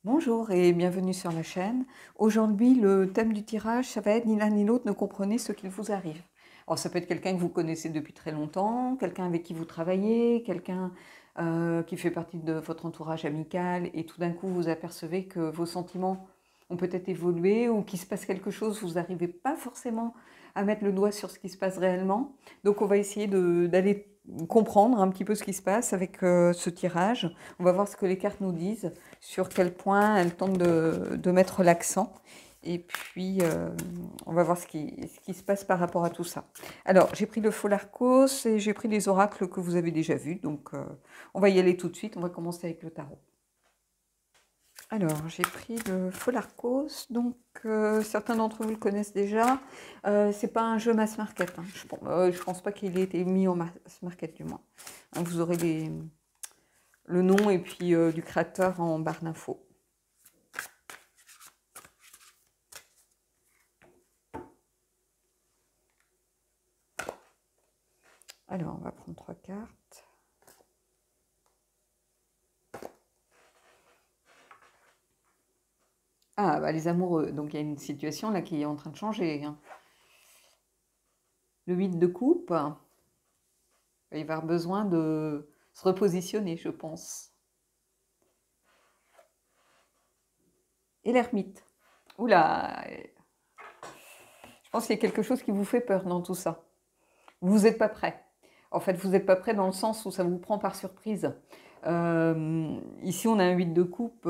Bonjour et bienvenue sur la chaîne. Aujourd'hui, le thème du tirage, ça va être ni l'un ni l'autre ne comprenez ce qu'il vous arrive. Alors, ça peut être quelqu'un que vous connaissez depuis très longtemps, quelqu'un avec qui vous travaillez, quelqu'un qui fait partie de votre entourage amical et tout d'un coup vous apercevez que vos sentiments ont peut-être évolué ou qu'il se passe quelque chose, vous n'arrivez pas forcément à mettre le doigt sur ce qui se passe réellement. Donc, on va essayer d'aller comprendre un petit peu ce qui se passe avec ce tirage. On va voir ce que les cartes nous disent, sur quel point elles tentent de mettre l'accent. Et puis, on va voir ce qui se passe par rapport à tout ça. Alors, j'ai pris le Folarcos et j'ai pris les oracles que vous avez déjà vus. Donc, on va y aller tout de suite. On va commencer avec le tarot. Alors, j'ai pris le Folarcos. Donc, certains d'entre vous le connaissent déjà. C'est pas un jeu mass market. Hein. Je pense pas qu'il ait été mis en mass market, du moins. Hein, vous aurez le nom et puis du créateur en barre d'infos. Alors, on va prendre 3 cartes. Ah, bah, les amoureux. Donc, il y a une situation là qui est en train de changer. Hein. Le 8 de coupe, il va y avoir besoin de se repositionner, je pense. Et l'ermite. Oula, je pense qu'il y a quelque chose qui vous fait peur dans tout ça. Vous n'êtes pas prêt. En fait, vous n'êtes pas prêt dans le sens où ça vous prend par surprise. Ici, on a un 8 de coupe.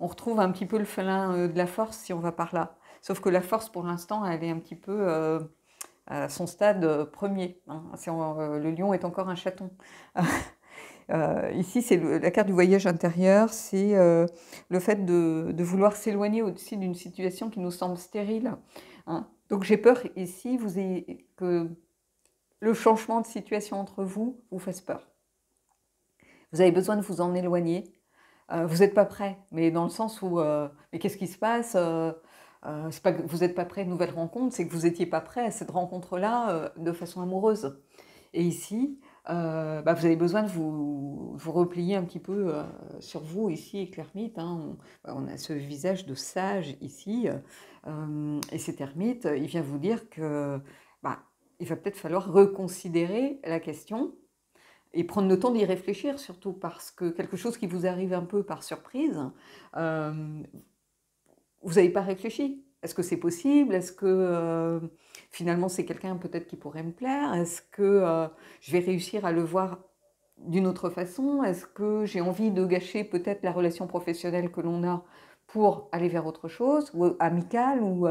On retrouve un petit peu le félin de la force si on va par là. Sauf que la force, pour l'instant, elle est un petit peu à son stade premier. Hein. Le lion est encore un chaton. Ici, c'est la carte du voyage intérieur. C'est le fait de vouloir s'éloigner aussi d'une situation qui nous semble stérile. Hein. Donc, j'ai peur ici que le changement de situation entre vous vous fasse peur. Vous avez besoin de vous en éloigner. Vous n'êtes pas prêt, mais dans le sens où, mais qu'est-ce qui se passe c'est pas que vous n'êtes pas prêt à une nouvelle rencontre, c'est que vous n'étiez pas prêt à cette rencontre-là de façon amoureuse. Et ici, vous avez besoin de vous replier un petit peu sur vous, ici, avec l'ermite. Hein. On a ce visage de sage ici, et cet ermite, il vient vous dire que il va peut-être falloir reconsidérer la question et prendre le temps d'y réfléchir, surtout parce que quelque chose qui vous arrive un peu par surprise, euh, vous n'avez pas réfléchi. Est-ce que c'est possible? Est-ce que finalement c'est quelqu'un peut-être qui pourrait me plaire? Est-ce que je vais réussir à le voir d'une autre façon? Est-ce que j'ai envie de gâcher peut-être la relation professionnelle que l'on a pour aller vers autre chose, ou amicale, ou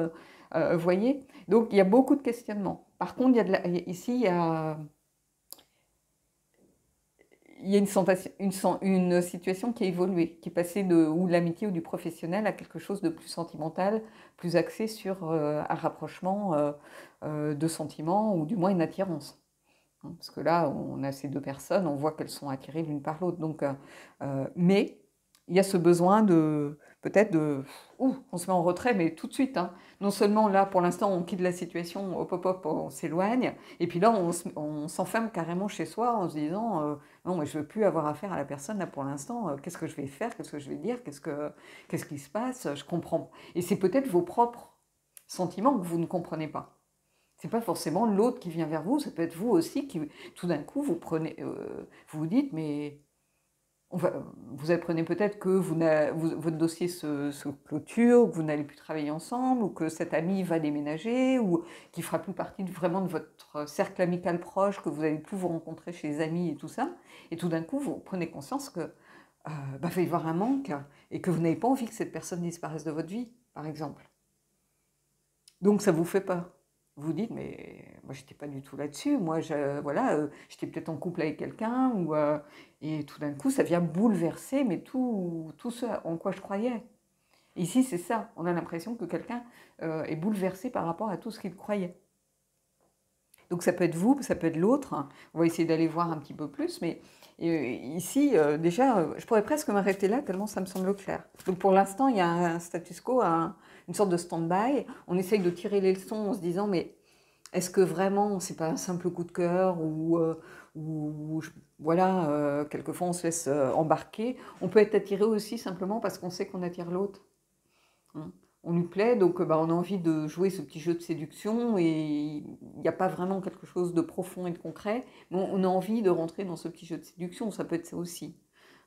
voyez? Donc il y a beaucoup de questionnements. Par contre, ici, il y a une situation qui a évolué, qui est passée ou de l'amitié ou du professionnel à quelque chose de plus sentimental, plus axé sur un rapprochement de sentiments ou du moins une attirance. Hein. Parce que là, on a ces deux personnes, on voit qu'elles sont attirées l'une par l'autre. Mais il y a ce besoin peut-être on se met en retrait, mais tout de suite. Hein. Non seulement là, pour l'instant, on quitte la situation, hop, hop, hop, on s'éloigne, et puis là, on s'enferme carrément chez soi en se disant, non, mais je veux plus avoir affaire à la personne là pour l'instant. Qu'est-ce que je vais faire? Qu'est-ce que je vais dire? Qu'est-ce qui se passe? Je comprends. Et c'est peut-être vos propres sentiments que vous ne comprenez pas. C'est pas forcément l'autre qui vient vers vous, ça peut être vous aussi qui, tout d'un coup, vous vous dites, mais vous apprenez peut-être que votre dossier se clôture, que vous n'allez plus travailler ensemble, ou que cet ami va déménager, ou qui fera plus partie vraiment de votre cercle amical proche, que vous n'allez plus vous rencontrer chez les amis et tout ça. Et tout d'un coup, vous prenez conscience que va y avoir un manque et que vous n'avez pas envie que cette personne disparaisse de votre vie, par exemple. Donc ça vous fait peur. Vous dites, mais moi j'étais pas du tout là-dessus. Moi, j'étais peut-être en couple avec quelqu'un, et tout d'un coup, ça vient bouleverser, mais tout ce en quoi je croyais. Ici, c'est ça. On a l'impression que quelqu'un est bouleversé par rapport à tout ce qu'il croyait. Donc ça peut être vous, ça peut être l'autre. On va essayer d'aller voir un petit peu plus, mais ici, déjà, je pourrais presque m'arrêter là tellement ça me semble clair. Donc pour l'instant, il y a un status quo, une sorte de stand-by. On essaye de tirer les leçons en se disant, mais est-ce que vraiment c'est pas un simple coup de cœur ou voilà, quelquefois on se laisse embarquer. On peut être attiré aussi simplement parce qu'on sait qu'on attire l'autre. Hein. On lui plaît, donc bah, on a envie de jouer ce petit jeu de séduction et il n'y a pas vraiment quelque chose de profond et de concret, mais on a envie de rentrer dans ce petit jeu de séduction, ça peut être ça aussi.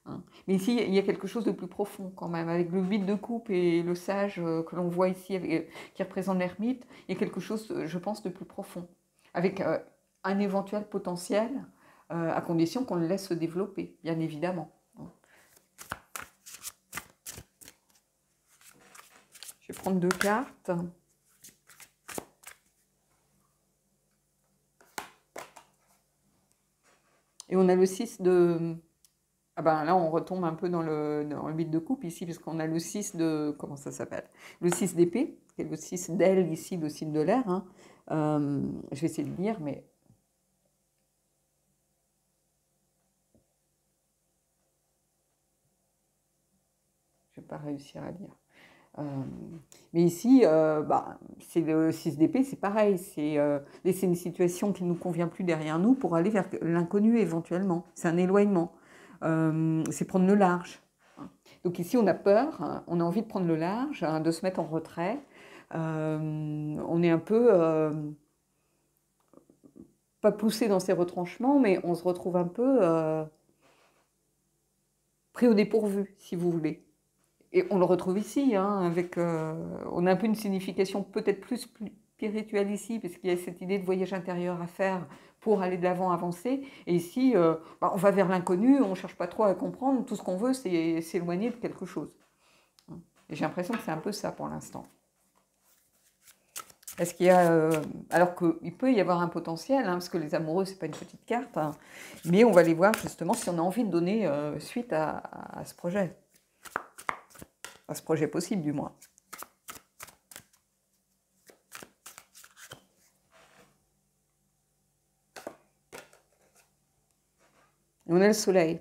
Hein. Mais ici, il y a quelque chose de plus profond quand même, avec le 8 de coupe et le sage que l'on voit ici, qui représente l'ermite, il y a quelque chose, je pense, de plus profond, avec un éventuel potentiel, à condition qu'on le laisse se développer, bien évidemment. Je vais prendre 2 cartes. Et on a le 6 de... Ah ben là, on retombe un peu dans le 8 de coupe ici, parce qu'on a le 6 de... Comment ça s'appelle? Le 6 d'épée, qui est le 6 d'aile ici, le signe de l'air. Hein. Je vais essayer de lire, mais... Je ne vais pas réussir à lire. Mais ici, bah, c'est le 6 d'épée, c'est pareil. C'est laisser une situation qui ne nous convient plus derrière nous pour aller vers l'inconnu éventuellement. C'est un éloignement. C'est prendre le large. Donc ici, on a peur, hein, on a envie de prendre le large, hein, de se mettre en retrait. On est un peu, pas poussé dans ses retranchements, mais on se retrouve un peu pris au dépourvu, si vous voulez. Et on le retrouve ici, hein, avec, on a un peu une signification peut-être plus spirituelle ici, parce qu'il y a cette idée de voyage intérieur à faire pour aller de l'avant, avancer. Et ici, bah, on va vers l'inconnu, on ne cherche pas trop à comprendre, tout ce qu'on veut, c'est s'éloigner de quelque chose. Et j'ai l'impression que c'est un peu ça pour l'instant. Est-ce qu'il y a, alors qu'il peut y avoir un potentiel, hein, parce que les amoureux, c'est pas une petite carte, hein, mais on va les voir justement si on a envie de donner suite à ce projet. À ce projet possible, du moins. Et on a le soleil.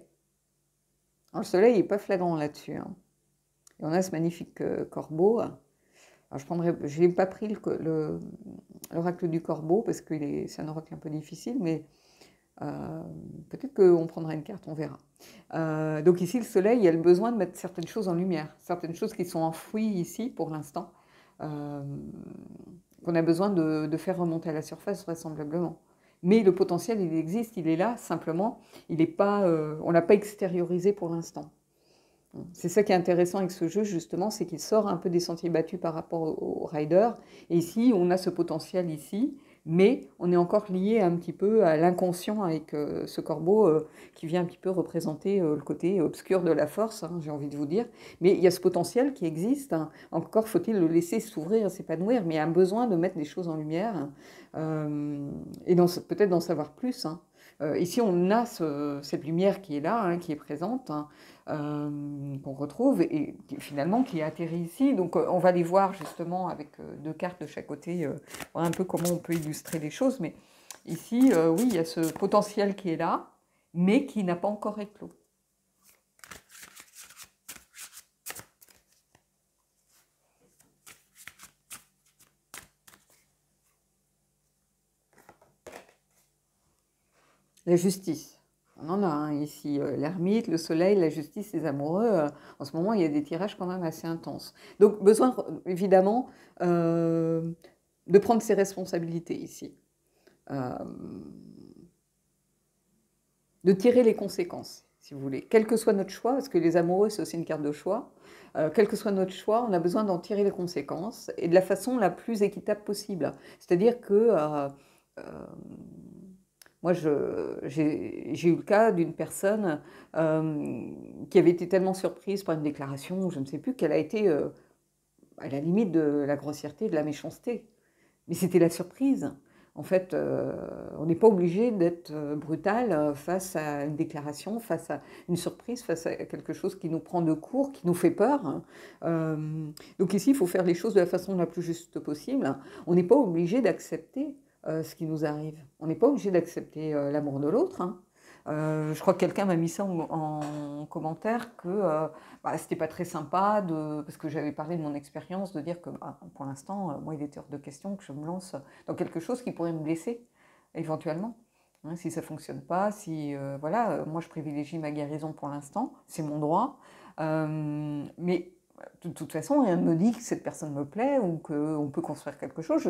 Alors, le soleil n'est pas flagrant là-dessus. Hein. Et on a ce magnifique corbeau. Alors, je n'ai pas pris l'oracle du corbeau parce que c'est un oracle un peu difficile, mais peut-être qu'on prendra une carte, on verra. Donc ici, le soleil, il y a le besoin de mettre certaines choses en lumière, certaines choses qui sont enfouies ici pour l'instant, qu'on a besoin de faire remonter à la surface vraisemblablement. Mais le potentiel, il existe, il est là, simplement, on ne l'a pas extériorisé pour l'instant. C'est ça qui est intéressant avec ce jeu, justement, c'est qu'il sort un peu des sentiers battus par rapport au rider. Et ici, on a ce potentiel ici, mais on est encore lié un petit peu à l'inconscient avec ce corbeau qui vient un petit peu représenter le côté obscur de la force, hein, j'ai envie de vous dire. Mais il y a ce potentiel qui existe, hein. Encore faut-il le laisser s'ouvrir, s'épanouir, mais il y a un besoin de mettre des choses en lumière et peut-être d'en savoir plus. Hein. Ici, on a cette lumière qui est là, hein, qui est présente, hein, qu'on retrouve et finalement qui est atterri ici. Donc on va les voir justement avec 2 cartes de chaque côté, voir un peu comment on peut illustrer les choses. Mais ici, oui, il y a ce potentiel qui est là, mais qui n'a pas encore éclos. La justice. On en a hein, ici, l'ermite, le soleil, la justice, les amoureux. En ce moment, il y a des tirages quand même assez intenses. Donc, besoin, évidemment, de prendre ses responsabilités ici. De tirer les conséquences, si vous voulez. Quel que soit notre choix, parce que les amoureux, c'est aussi une carte de choix, quel que soit notre choix, on a besoin d'en tirer les conséquences, et de la façon la plus équitable possible. C'est-à-dire que... moi, j'ai eu le cas d'une personne qui avait été tellement surprise par une déclaration, je ne sais plus, qu'elle a été à la limite de la grossièreté, de la méchanceté. Mais c'était la surprise. En fait, on n'est pas obligé d'être brutal face à une déclaration, face à une surprise, face à quelque chose qui nous prend de court, qui nous fait peur. Hein. Donc ici, il faut faire les choses de la façon la plus juste possible. On n'est pas obligé d'accepter ce qui nous arrive. On n'est pas obligé d'accepter l'amour de l'autre. Hein. Je crois que quelqu'un m'a mis ça en commentaire que bah, c'était pas très sympa, parce que j'avais parlé de mon expérience, de dire que bah, pour l'instant, moi, il était hors de question que je me lance dans quelque chose qui pourrait me blesser, éventuellement. Hein, si ça ne fonctionne pas, si voilà, moi je privilégie ma guérison pour l'instant, c'est mon droit. Mais de toute façon, rien ne me dit que cette personne me plaît ou qu'on peut construire quelque chose.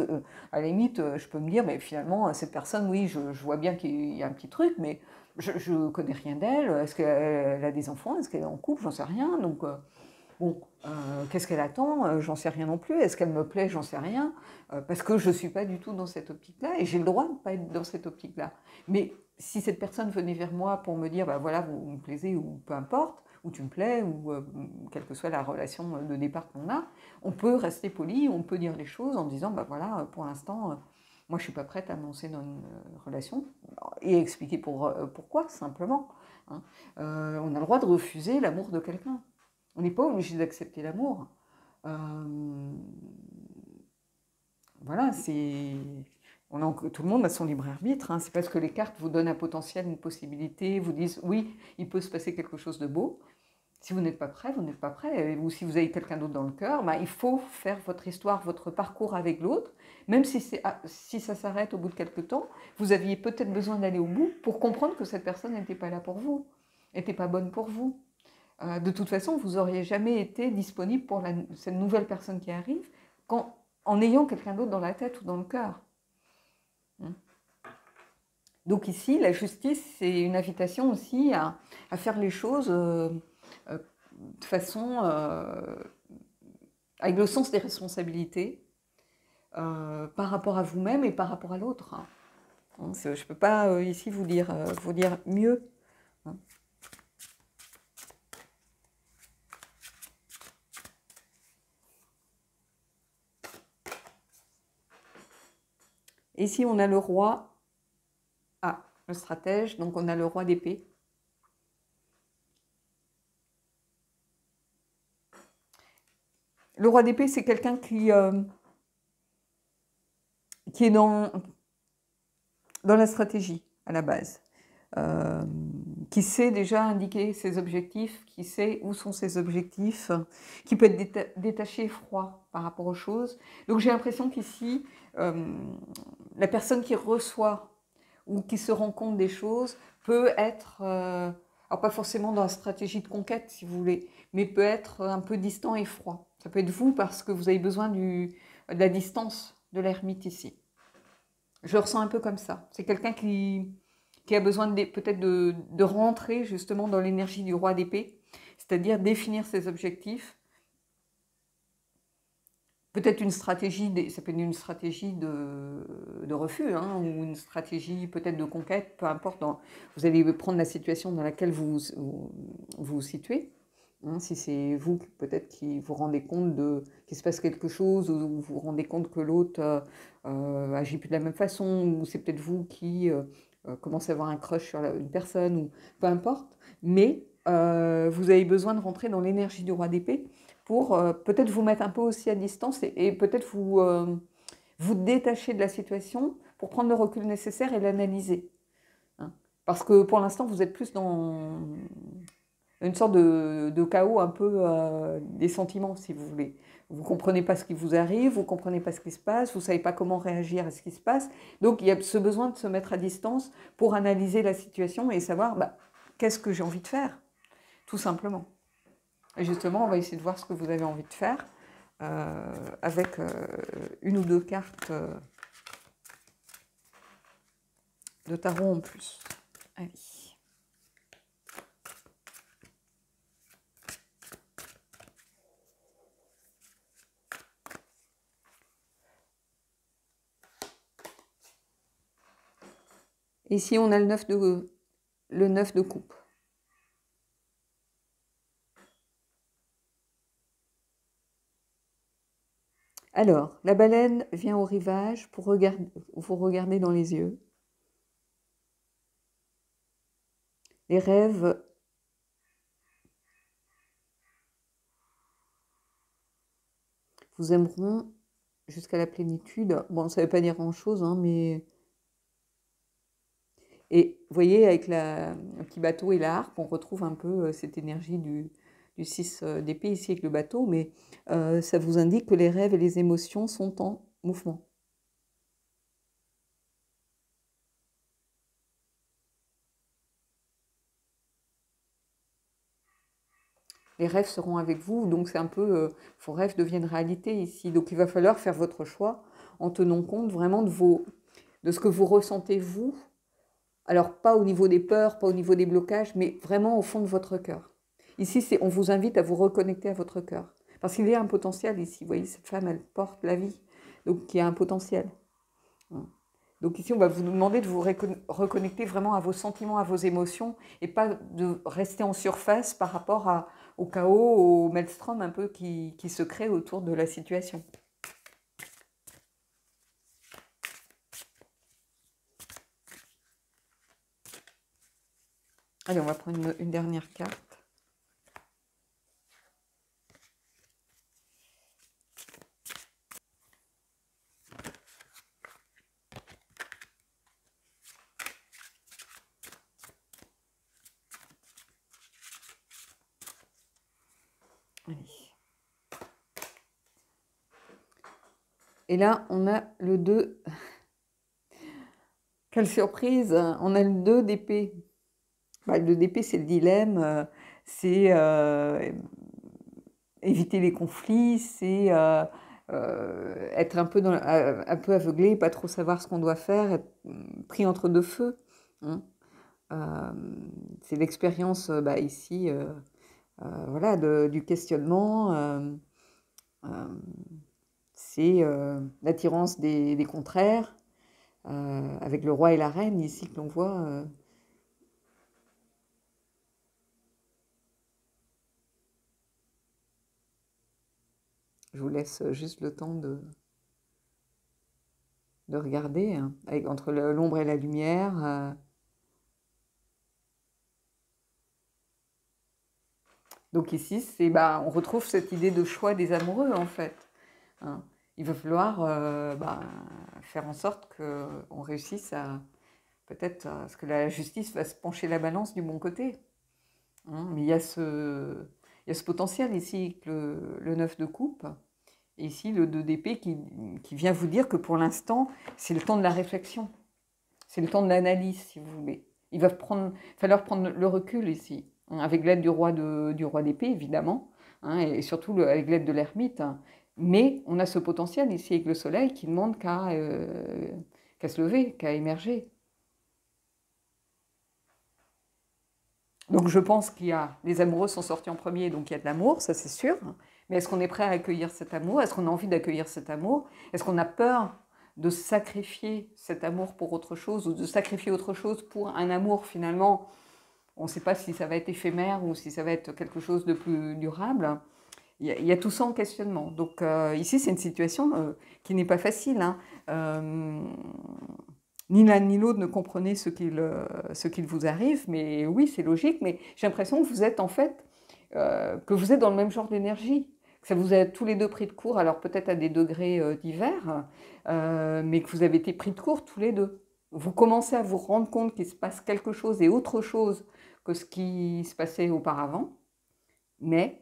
À la limite, je peux me dire, mais finalement, cette personne, oui, je vois bien qu'il y a un petit truc, mais je ne connais rien d'elle. Est-ce qu'elle a des enfants? Est-ce qu'elle est en couple? J'en sais rien. Donc, bon, qu'est-ce qu'elle attend? J'en sais rien non plus. Est-ce qu'elle me plaît? J'en sais rien. Parce que je ne suis pas du tout dans cette optique-là et j'ai le droit de ne pas être dans cette optique-là. Mais si cette personne venait vers moi pour me dire, bah voilà, vous me plaisez ou peu importe, ou tu me plais, ou quelle que soit la relation de départ qu'on a, on peut rester poli, on peut dire les choses en disant, bah voilà, pour l'instant, moi je ne suis pas prête à me lancer dans une relation, et expliquer pourquoi, simplement. Hein. On a le droit de refuser l'amour de quelqu'un. On n'est pas obligé d'accepter l'amour. Voilà, c'est... tout le monde a son libre arbitre. Hein. C'est parce que les cartes vous donnent un potentiel, une possibilité, vous disent oui, il peut se passer quelque chose de beau. Si vous n'êtes pas prêt, vous n'êtes pas prêt. Ou si vous avez quelqu'un d'autre dans le cœur, bah, il faut faire votre histoire, votre parcours avec l'autre. Même si, si ça s'arrête au bout de quelques temps, vous aviez peut-être besoin d'aller au bout pour comprendre que cette personne n'était pas là pour vous, n'était pas bonne pour vous. De toute façon, vous n'auriez jamais été disponible pour cette nouvelle personne qui arrive en ayant quelqu'un d'autre dans la tête ou dans le cœur. Donc ici, la justice, c'est une invitation aussi à faire les choses de façon avec le sens des responsabilités par rapport à vous-même et par rapport à l'autre. Hein. Je ne peux pas ici vous dire mieux. Hein. Ici, on a le roi, le stratège, donc on a le roi d'épée. Le roi d'épée, c'est quelqu'un qui est dans la stratégie, à la base. Qui sait déjà indiquer ses objectifs, qui sait où sont ses objectifs, qui peut être détaché, froid par rapport aux choses. Donc j'ai l'impression qu'ici, la personne qui reçoit ou qui se rend compte des choses peut être, alors pas forcément dans la stratégie de conquête si vous voulez, mais peut être un peu distant et froid. Ça peut être vous parce que vous avez besoin de la distance de l'ermite ici. Je le ressens un peu comme ça. C'est quelqu'un qui a besoin peut-être de rentrer justement dans l'énergie du roi d'épée, c'est-à-dire définir ses objectifs. Peut-être une stratégie, ça peut être une stratégie de refus, hein, ou une stratégie peut-être de conquête, peu importe. Vous allez prendre la situation dans laquelle vous vous situez. Hein, si c'est vous peut-être qui vous rendez compte qu'il se passe quelque chose, ou vous vous rendez compte que l'autre agit plus de la même façon, ou c'est peut-être vous qui commencez à avoir un crush sur une personne, ou peu importe. Mais vous avez besoin de rentrer dans l'énergie du roi d'épée pour peut-être vous mettre un peu aussi à distance et peut-être vous détacher de la situation pour prendre le recul nécessaire et l'analyser. Hein. Parce que pour l'instant, vous êtes plus dans une sorte de chaos un peu des sentiments, si vous voulez. Vous ne comprenez pas ce qui vous arrive, vous ne comprenez pas ce qui se passe, vous ne savez pas comment réagir à ce qui se passe. Donc, il y a ce besoin de se mettre à distance pour analyser la situation et savoir qu'est-ce que j'ai envie de faire, tout simplement. Et justement, on va essayer de voir ce que vous avez envie de faire avec une ou deux cartes de tarot en plus. Allez. Ici, on a le 9 de coupe. Alors, la baleine vient au rivage pour vous regarder dans les yeux. Les rêves vous aimeront jusqu'à la plénitude. Bon, ça ne veut pas dire grand-chose, hein, mais... Et vous voyez, avec le petit bateau et la harpe, on retrouve un peu cette énergie du 6 d'épée ici avec le bateau, mais ça vous indique que les rêves et les émotions sont en mouvement. les rêves seront avec vous. Donc c'est un peu, vos rêves deviennent réalité ici. Donc il va falloir faire votre choix en tenant compte vraiment de ce que vous ressentez vous. Alors pas au niveau des peurs, pas au niveau des blocages, mais vraiment au fond de votre cœur. Ici, on vous invite à vous reconnecter à votre cœur. Parce qu'il y a un potentiel ici. Vous voyez, cette femme, elle porte la vie. Donc il y a un potentiel. Donc ici, on va vous demander de vous reconnecter vraiment à vos sentiments, à vos émotions, et pas de rester en surface par rapport au chaos, au maelstrom un peu qui se crée autour de la situation. Allez, on va prendre une dernière carte. Allez. Et là, on a le 2. Quelle surprise! On a le 2 d'épée. Bah, le 2 d'épée, c'est le dilemme, c'est éviter les conflits, c'est être un peu, un peu aveuglé, pas trop savoir ce qu'on doit faire, être pris entre deux feux. Hein. C'est l'expérience bah, ici voilà, du questionnement. C'est l'attirance des contraires, avec le roi et la reine ici que l'on voit. Je vous laisse juste le temps de regarder, hein, entre l'ombre et la lumière. Donc ici, on retrouve cette idée de choix des amoureux, en fait. Hein. Il va falloir faire en sorte qu'on réussisse peut-être à ce que la justice va se pencher la balance du bon côté. Hein. Mais il y a ce potentiel ici, le 9 de coupe. Et ici, le 2 d'épée qui vient vous dire que pour l'instant, c'est le temps de la réflexion. C'est le temps de l'analyse, si vous voulez. Il va falloir prendre le recul ici, hein, avec l'aide du roi d'épée, évidemment, hein, et surtout avec l'aide de l'ermite. Hein. Mais on a ce potentiel ici avec le soleil qui ne demande qu'à se lever, qu'à émerger. Donc je pense les amoureux sont sortis en premier, donc il y a de l'amour, ça c'est sûr. Mais est-ce qu'on est prêt à accueillir cet amour? Est-ce qu'on a envie d'accueillir cet amour? Est-ce qu'on a peur de sacrifier cet amour pour autre chose, ou de sacrifier autre chose pour un amour finalement? On ne sait pas si ça va être éphémère ou si ça va être quelque chose de plus durable. Il y a tout ça en questionnement. Donc ici, c'est une situation qui n'est pas facile. Hein. Ni l'un ni l'autre ne comprenez ce qu'il vous arrive, mais oui, c'est logique, mais j'ai l'impression que vous êtes en fait, que vous êtes dans le même genre d'énergie, que ça vous a tous les deux pris de court, alors peut-être à des degrés divers, mais que vous avez été pris de court tous les deux. Vous commencez à vous rendre compte qu'il se passe quelque chose et autre chose que ce qui se passait auparavant, mais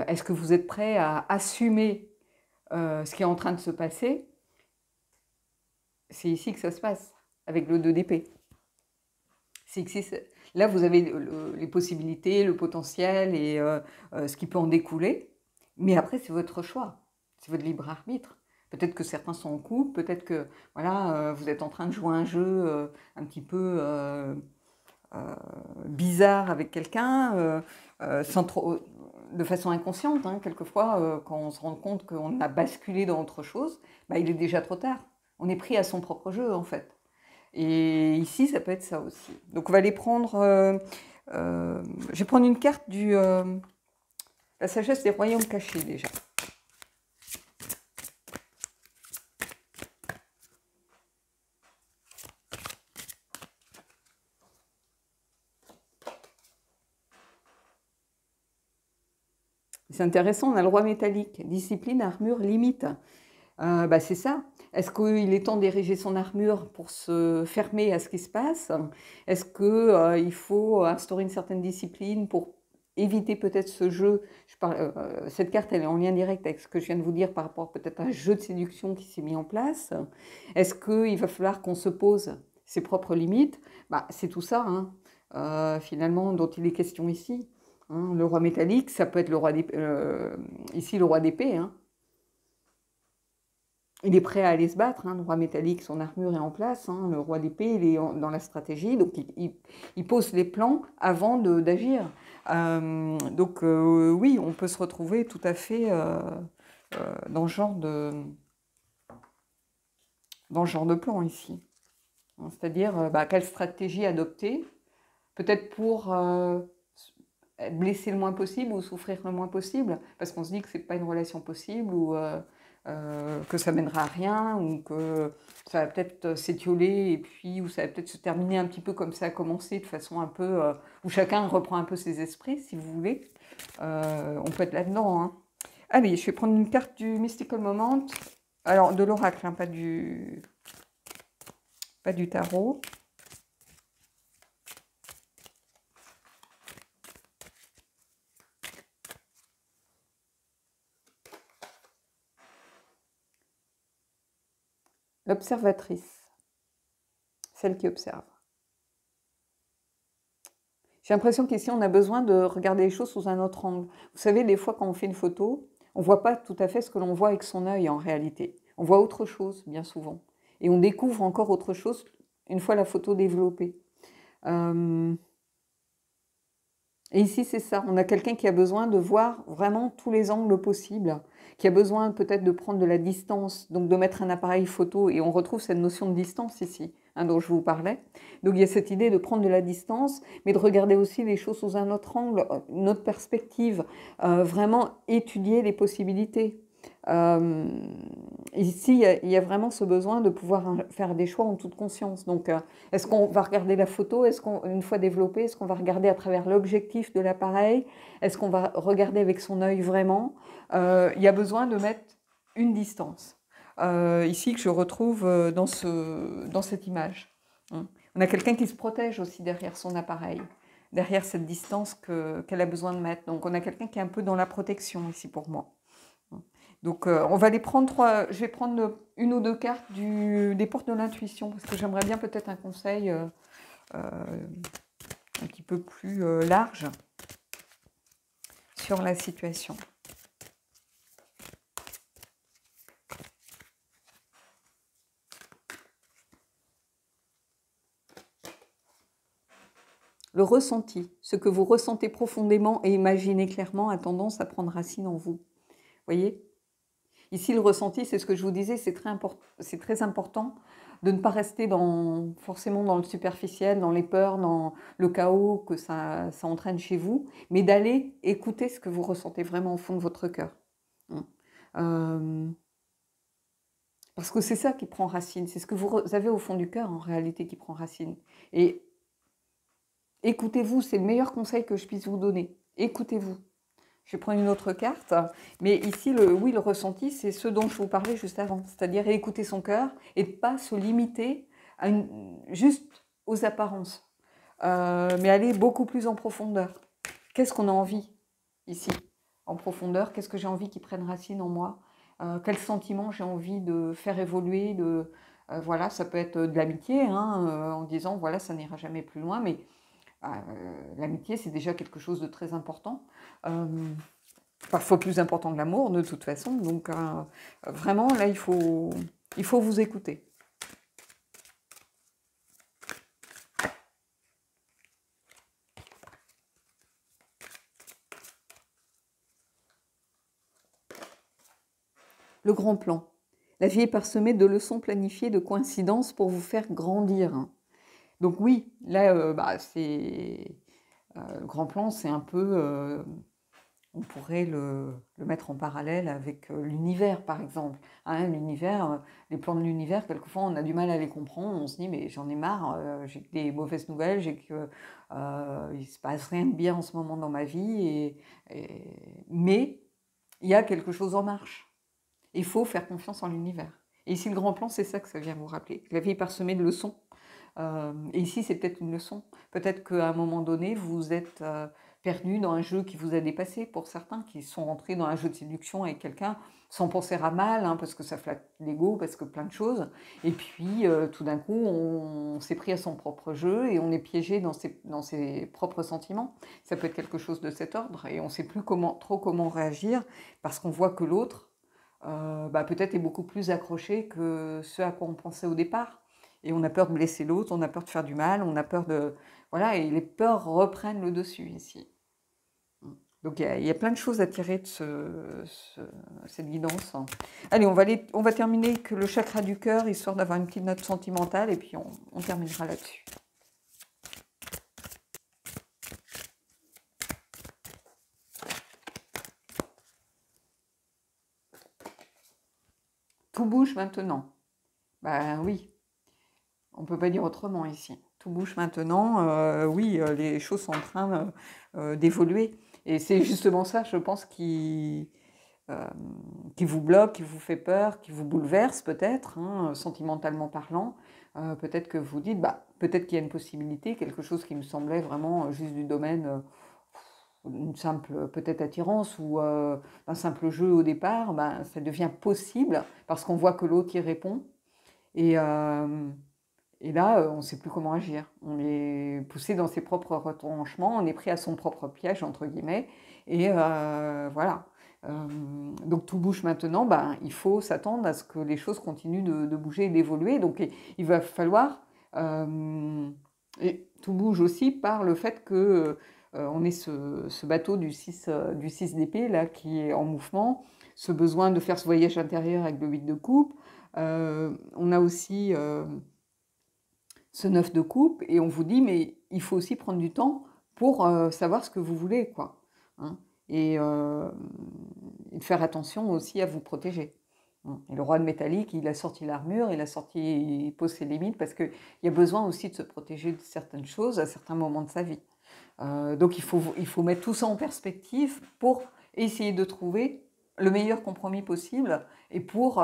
est-ce que vous êtes prêt à assumer ce qui est en train de se passer? C'est ici que ça se passe, avec le 2 d'épée. Là, vous avez les possibilités, le potentiel et ce qui peut en découler. Mais après, c'est votre choix. C'est votre libre arbitre. Peut-être que certains sont en couple, peut-être que voilà, vous êtes en train de jouer un jeu un petit peu bizarre avec quelqu'un, de façon inconsciente. Hein, quelquefois, quand on se rend compte qu'on a basculé dans autre chose, bah, il est déjà trop tard. On est pris à son propre jeu, en fait. Et ici, ça peut être ça aussi. Donc, on va aller prendre... je vais prendre une carte la sagesse des royaumes cachés, déjà. C'est intéressant, on a le roi métallique. Discipline, armure, limite. C'est ça. Est-ce qu'il est temps d'ériger son armure pour se fermer à ce qui se passe? Est-ce qu'il faut instaurer une certaine discipline pour éviter peut-être ce jeu? Cette carte, elle est en lien direct avec ce que je viens de vous dire par rapport peut-être à un jeu de séduction qui s'est mis en place. Est-ce qu'il va falloir qu'on se pose ses propres limites? C'est tout ça, hein, finalement, dont il est question ici. Hein. Le roi métallique, ça peut être le roi d'épée, ici le roi d'épée. Hein. Il est prêt à aller se battre, hein, le roi métallique, son armure est en place, hein, le roi d'épée, il est dans la stratégie, donc il pose les plans avant d'agir. Donc oui, on peut se retrouver tout à fait dans ce genre de plan ici. C'est-à-dire, quelle stratégie adopter, peut-être pour être blessé le moins possible ou souffrir le moins possible, parce qu'on se dit que c'est pas une relation possible ou que ça mènera à rien ou que ça va peut-être s'étioler et puis ou ça va peut-être se terminer un petit peu comme ça a commencé, de façon un peu où chacun reprend un peu ses esprits, si vous voulez. On peut être là-dedans. Hein. Allez, je vais prendre une carte du Mystical Moment. Alors, de l'oracle, hein, pas du tarot. L'observatrice, celle qui observe. J'ai l'impression qu'ici, on a besoin de regarder les choses sous un autre angle. Vous savez, des fois, quand on fait une photo, on ne voit pas tout à fait ce que l'on voit avec son œil en réalité. On voit autre chose, bien souvent. Et on découvre encore autre chose une fois la photo développée. Et ici, c'est ça. On a quelqu'un qui a besoin de voir vraiment tous les angles possibles, qui a besoin peut-être de prendre de la distance, donc de mettre un appareil photo, et on retrouve cette notion de distance ici, hein, dont je vous parlais. Donc il y a cette idée de prendre de la distance, mais de regarder aussi les choses sous un autre angle, une autre perspective, vraiment étudier les possibilités. Ici, il y a vraiment ce besoin de pouvoir faire des choix en toute conscience. Donc, est-ce qu'on va regarder la photo? Une fois développée, est-ce qu'on va regarder à travers l'objectif de l'appareil? Est-ce qu'on va regarder avec son œil vraiment? Il y a besoin de mettre une distance. Ici, que je retrouve dans cette image. On a quelqu'un qui se protège aussi derrière son appareil, derrière cette distance qu'elle a besoin de mettre. Donc, on a quelqu'un qui est un peu dans la protection ici pour moi. Donc, on va les prendre je vais prendre une ou deux cartes des portes de l'intuition, parce que j'aimerais bien peut-être un conseil un petit peu plus large sur la situation. Le ressenti, ce que vous ressentez profondément et imaginez clairement, a tendance à prendre racine en vous. Voyez ? Ici, le ressenti, c'est ce que je vous disais, c'est très important de ne pas rester forcément dans le superficiel, dans les peurs, dans le chaos que ça entraîne chez vous, mais d'aller écouter ce que vous ressentez vraiment au fond de votre cœur. Parce que c'est ça qui prend racine, c'est ce que vous avez au fond du cœur en réalité qui prend racine. Et écoutez-vous, c'est le meilleur conseil que je puisse vous donner. Écoutez-vous. Je vais prendre une autre carte, mais ici, le ressenti, c'est ce dont je vous parlais juste avant, c'est-à-dire écouter son cœur et ne pas se limiter juste aux apparences, mais aller beaucoup plus en profondeur. Qu'est-ce qu'on a envie ici, en profondeur? Qu'est-ce que j'ai envie qui prenne racine en moi? Quels sentiments j'ai envie de faire évoluer voilà, ça peut être de l'amitié, hein, en disant, voilà, ça n'ira jamais plus loin, mais l'amitié, c'est déjà quelque chose de très important. Parfois plus important que l'amour, de toute façon. Donc, vraiment, là, il faut vous écouter. Le grand plan. La vie est parsemée de leçons planifiées, de coïncidences pour vous faire grandir. Donc oui, là, le grand plan, c'est un peu... on pourrait le mettre en parallèle avec l'univers, par exemple. Hein, l'univers, les plans de l'univers, quelquefois, on a du mal à les comprendre. On se dit, mais j'en ai marre, j'ai que des mauvaises nouvelles, il ne se passe rien de bien en ce moment dans ma vie. Mais il y a quelque chose en marche. Il faut faire confiance en l'univers. Et ici, le grand plan, c'est ça que ça vient vous rappeler. La vie est parsemée de leçons. Et ici, c'est peut-être une leçon. Peut-être qu'à un moment donné, vous êtes perdu dans un jeu qui vous a dépassé pour certains, qui sont rentrés dans un jeu de séduction avec quelqu'un sans penser à mal, hein, parce que ça flatte l'ego, parce que plein de choses. Et puis, tout d'un coup, on s'est pris à son propre jeu et on est piégé dans ses propres sentiments. Ça peut être quelque chose de cet ordre et on ne sait plus trop comment réagir parce qu'on voit que l'autre, peut-être est beaucoup plus accroché que ce à quoi on pensait au départ. Et on a peur de blesser l'autre, on a peur de faire du mal, on a peur de... Voilà, et les peurs reprennent le dessus ici. Donc il y a plein de choses à tirer de cette guidance. Allez, on va terminer que le chakra du cœur, histoire d'avoir une petite note sentimentale, et puis on terminera là-dessus. Tout bouge maintenant. Ben oui, on ne peut pas dire autrement ici. Tout bouge maintenant, oui, les choses sont en train d'évoluer. Et c'est justement ça, je pense, qui vous bloque, qui vous fait peur, qui vous bouleverse peut-être, hein, sentimentalement parlant. Peut-être que vous dites, peut-être qu'il y a une possibilité, quelque chose qui me semblait vraiment juste du domaine, une simple peut-être attirance ou un simple jeu au départ, ça devient possible parce qu'on voit que l'autre y répond. Et là, on ne sait plus comment agir. On est poussé dans ses propres retranchements, on est pris à son propre piège, entre guillemets. Et voilà. Donc tout bouge maintenant, il faut s'attendre à ce que les choses continuent de bouger et d'évoluer. Donc il va falloir... et tout bouge aussi par le fait que on ait ce bateau du 6 d'épée là, qui est en mouvement, ce besoin de faire ce voyage intérieur avec le 8 de coupe. On a aussi... ce 9 de coupe, et on vous dit, mais il faut aussi prendre du temps pour savoir ce que vous voulez, quoi. Hein, et de faire attention aussi à vous protéger. Et le roi de métallique, il a sorti l'armure, il pose ses limites, parce qu'il y a besoin aussi de se protéger de certaines choses à certains moments de sa vie. Donc il faut mettre tout ça en perspective pour essayer de trouver le meilleur compromis possible, et pour...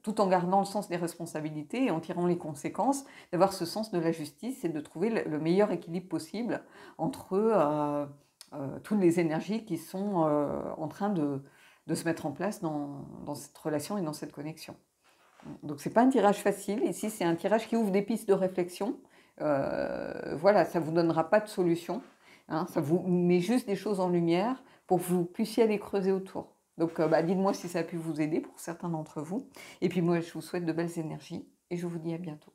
tout en gardant le sens des responsabilités et en tirant les conséquences, d'avoir ce sens de la justice et de trouver le meilleur équilibre possible entre toutes les énergies qui sont en train de se mettre en place dans cette relation et dans cette connexion. Donc c'est pas un tirage facile, ici c'est un tirage qui ouvre des pistes de réflexion. Voilà, ça ne vous donnera pas de solution, hein, ça vous met juste des choses en lumière pour que vous puissiez aller creuser autour. Donc dites-moi si ça a pu vous aider pour certains d'entre vous. Et puis moi je vous souhaite de belles énergies et je vous dis à bientôt.